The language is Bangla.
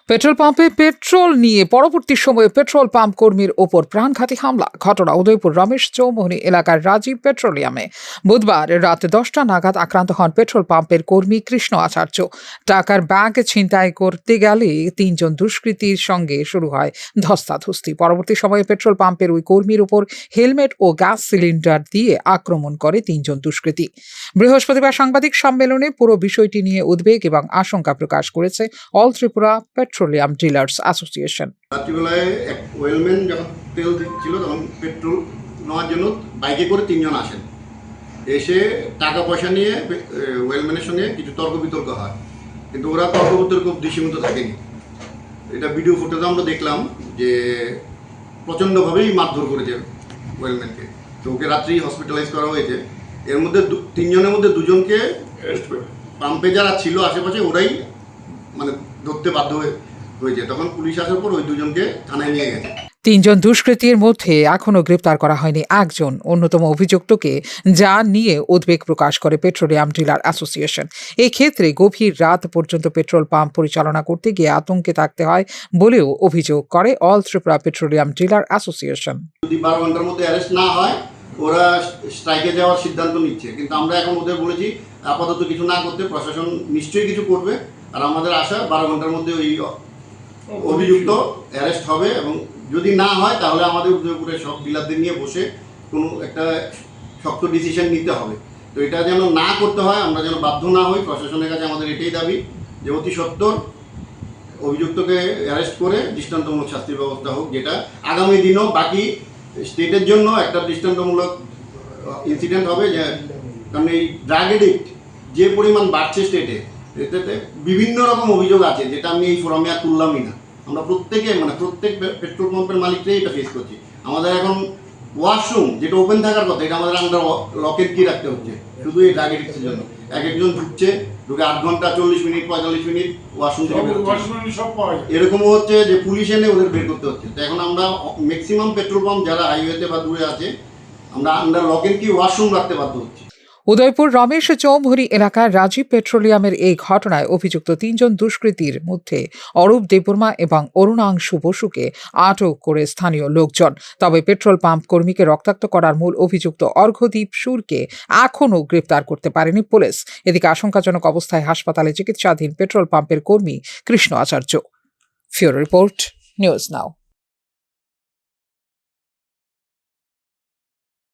পেট্রোল পাম্পে পেট্রোল নিয়ে পরবর্তী সময়ে পেট্রোল পাম্প কর্মীর ওপর প্রাণঘাতী হামলা। ঘটনা উদয়পুর রমেশ চৌমুহনী এলাকার রাজীব পেট্রোলিয়ামে বুধবার রাত 10টা নাগাদ আক্রান্ত হন পেট্রোল পাম্পের কর্মী কৃষ্ণ আচার্য। টাকার ব্যাগ ছিনতাই করতে গেলে 3 জন দুষ্কৃতীর সঙ্গে শুরু হয় ধস্তাধস্তি। পরবর্তী সময়ে পেট্রোল পাম্পের ওই কর্মীর ওপর হেলমেট ও গ্যাস সিলিন্ডার দিয়ে আক্রমণ করে 3 জন দুষ্কৃতী। বৃহস্পতিবার সাংবাদিক সম্মেলনে পুরো বিষয়টি নিয়ে উদ্বেগ এবং আশঙ্কা প্রকাশ করেছে all Tripura petroleum dealers association. রাত্রিবেলায় এক ওয়েলম্যান যখন তেল দিচ্ছিল তখন পেট্রোল নেওয়ার জন্য বাইকে করে 3 জন আসেন। এসে টাকা পয়সা নিয়ে ওয়েলম্যানের সঙ্গে কিছু তর্ক বিতর্ক হয়, কিন্তু ওরা তর্ক বিতর্ক দৃশ্যমতো থাকেনি। এটা ভিডিও ফুটেজে আমরা দেখলাম যে প্রচণ্ডভাবেই মারধর করেছে ওয়েলম্যানকে। তো ওকে রাত্রি হসপিটালাইজ করা হয়েছে। এর মধ্যে 3 জনের মধ্যে 2 জনকে পাম্পে যারা ছিল আশেপাশে ওরাই মানে ধরতে বাধ্য হয়েছে। তখন পুলিশ আসার পর ওই 2 জনকে থানায় নিয়ে গেছে। 3 জন দুষ্কৃতীর মধ্যে এখনও গ্রেপ্তার করা হয়নি একজন অন্যতম অভিযুক্তকে, যা নিয়ে উদ্বেগ প্রকাশ করে পেট্রোলিয়াম ডিলার অ্যাসোসিয়েশন। এই ক্ষেত্রে গভীর রাত পর্যন্ত পেট্রোল পাম্প পরিচালনা করতে গিয়ে আতঙ্কে থাকতে হয় বলেও অভিযোগ করে all Tripura petroleum dealer association. যদি 12 ঘন্টার মধ্যে অ্যারেস্ট না হয় ওরা স্ট্রাইকে যাওয়ার সিদ্ধান্ত নিচ্ছে, কিন্তু আমরা এখন ওদের বলেছি আপাতত কিছু না করতে, প্রশাসন নিশ্চয়ই কিছু করবে। আর আমাদের আশা 12 ঘন্টার মধ্যে ওই অভিযুক্ত অ্যারেস্ট হবে, এবং যদি না হয় তাহলে আমাদের উদয়পুরের সব ডিলারদের নিয়ে বসে কোনো একটা শক্ত ডিসিশন নিতে হবে। তো এটা যেন না করতে হয়, আমরা যেন বাধ্য না হই। প্রশাসনের কাছে আমাদের এটাই দাবি যে অতি সত্বর অভিযুক্তকে অ্যারেস্ট করে দৃষ্টান্তমূলক শাস্তির ব্যবস্থা হোক, যেটা আগামী দিনও বাকি স্টেটের জন্য একটা দৃষ্টান্তমূলক ইনসিডেন্ট হবে। যে কারণ এই ড্রাগ এডিক্ট যে পরিমাণ বাড়ছে স্টেটে, এটাতে বিভিন্ন রকম অভিযোগ আছে, যেটা আমি এই ফোরামে আর তুললামই না। আমরা প্রত্যেক পেট্রোল পাম্পের মালিকরাই এটা ফেস করছি। আমাদের এখন ওয়াশরুম যেটা ওপেন থাকার কথা, এটা আমাদের আন্ডার লকেট কি রাখতে হচ্ছে শুধু এই ড্রাগ এডিক্টের জন্য। একজন ঢুকছে 8 ঘন্টা 40 মিনিট 45 মিনিট ওয়াশরুম থেকে এরকমও হচ্ছে যে পুলিশ এনে ওদের বের করতে হচ্ছে। তো এখন আমরা ম্যাক্সিমাম পেট্রোল পাম্প যারা হাইওয়েতে বা দূরে আছে, আমরা আন্ডার লকেট কি ওয়াশরুম রাখতে বাধ্য হচ্ছি। উদয়পুর রমেশ চৌমুহনী এলাকার রাজীব পেট্রোলিয়ামের এই ঘটনায় অভিযুক্ত 3 জন দুষ্কৃতীর মধ্যে অরূপ দেববর্মা এবং অরুণাংশু বসুকে আটক করে স্থানীয় লোকজন। তবে পেট্রোল পাম্প কর্মীকে রক্তাক্ত করার মূল অভিযুক্ত অর্ঘ্যদীপ সুরকে এখনও গ্রেপ্তার করতে পারেনি পুলিশ। এদিকে আশঙ্কাজনক অবস্থায় হাসপাতালে চিকিৎসাধীন পেট্রোল পাম্পের কর্মী কৃষ্ণ আচার্য। ফিউরো রিপোর্ট, নিউজ নাও।